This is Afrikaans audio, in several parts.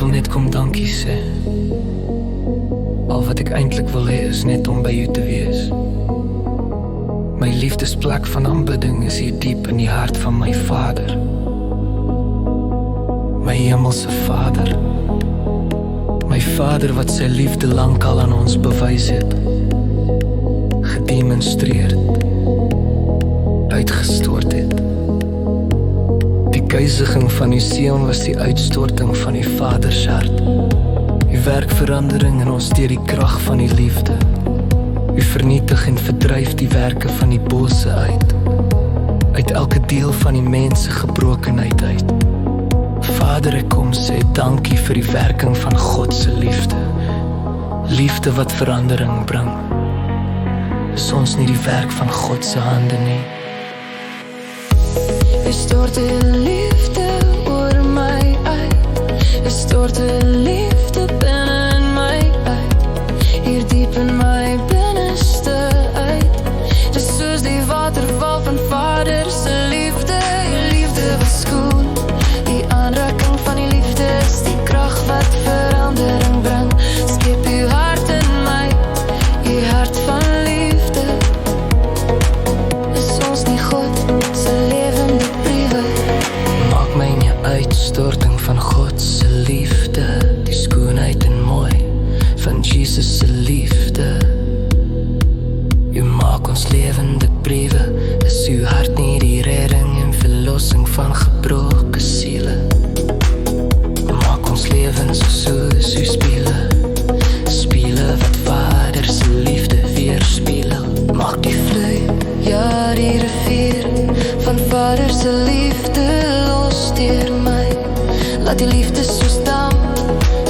wil net kom dankie sê. Al wat ek eintlik wil hê is net om by jou te wees. My liefdesplek van aanbidding is hier diep in die hart van my Vader. My hemelse Vader. My Vader wat sy liefde lankal aan ons bewys het. Gedemonstreer het. Uitgestort het. Die kruisiging van die Seun was die uitstorting van die Vader se hart. Die werkverandering in ons deur die krag van die liefde. U vernietig en verdryf die werke van die bose uit elke deel van die mens se gebrokenheid uit. Vader, ek kom sê dankie vir die werking van God se liefde. Liefde wat verandering bring. Is ons nie die werk van God se hande nie? U stort uw liefde oor my uit. U stort uw liefde binne my uit. Hier diep in my binneste uit. Dis soos die waterval van Vader se liefde. Die liefde was skoon. Die aanraking van die liefde is die krag wat verandering bring. Skep uw hart in my, uw hart van liefde. Is ons nie God se lewende briewe? Maak my nie uitstorting van God se liefde, die skoonheid en mooi van Jesus se liefde. U maak ons lewende briewe, is uw hart nie die redding en verlossing van gebroke siele? Maak ons lewens soos uw spiele, spiele wat Vader se liefde weerspiegel. Maak die vloei, Ja, die rivier van Vader se liefde los deur my. Laat die liefde soos damp,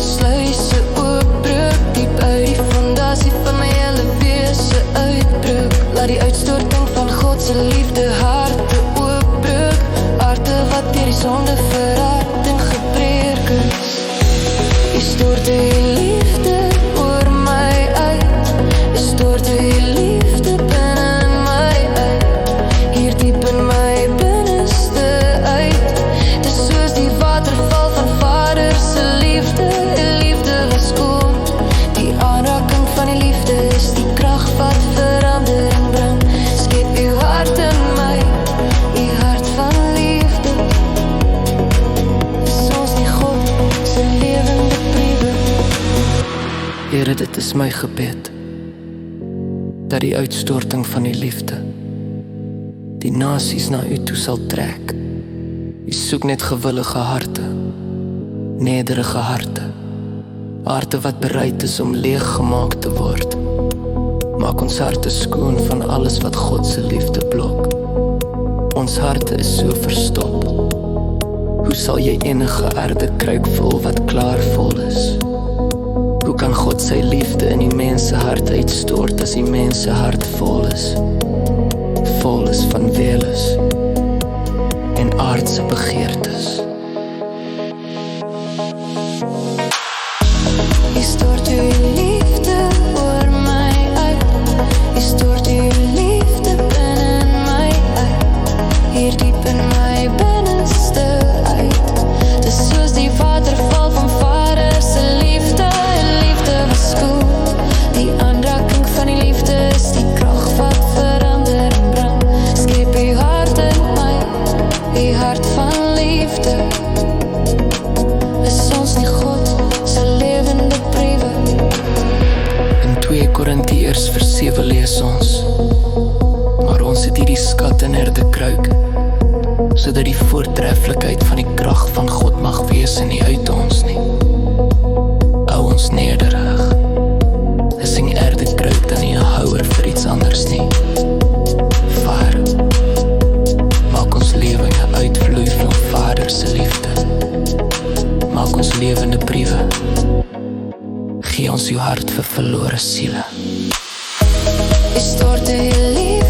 sluise oopbreek, diep uit die fondasie van my hele wese uitbreek. Laat die uitstorting van God se liefde harte oopbreek, harte wat deur die sonde verhard en gebreek is. U stort die liefde oor my uit. U stort die liefde binne my uit. Hier diep in my binneste uit. Dis soos die waterval van Vader se liefde. Die liefde was skoon. Die aanraking van die liefde is die krag wat verandering bring. Skep uw hart in my, uw hart van liefde. Is ons nie God se lewende briewe? Here, dit is my gebed, dat die uitstorting van die liefde die nasies na u toe sal trek. U soek net gewillige harte, nederige harte, harte wat bereid is om leeggemaak te word. Maak ons harte skoon van alles wat God se liefde blok. Ons harte is so verstop. Hoe sal jy enige aardekruik vul wat klaar vol is? Hoe kan God sy liefde in die mense hart uitstort as die mense hart vol is? Vol is van welis en aardse begeertes. U stort uw liefde oor my uit. U stort uw liefde binne my uit. Hier diep in my binneste uit. Dis soos die waterval van Vader se liefde. Die liefde was skoon. Die aanraking van die liefde is die krag wat verandering bring. Skep uw hart in my, uw hart van liefde. Is ons nie God se lewende briewe? In 2 Korintiërs vers 7 lees ons: maar ons het hierdie skat in herdekruik, sodat die voortreffelikheid van die krag van God mag wees en nie uit ons nie. Hou ons nederig. Is nie herdekruik dan nie 'n houer vir iets anders nie. Vader, maak ons lewe 'n uitvloei van Vader se liefde. Maak ons lewende briewe. Gee ons uw hart vir verlore siele. U stort uw liefde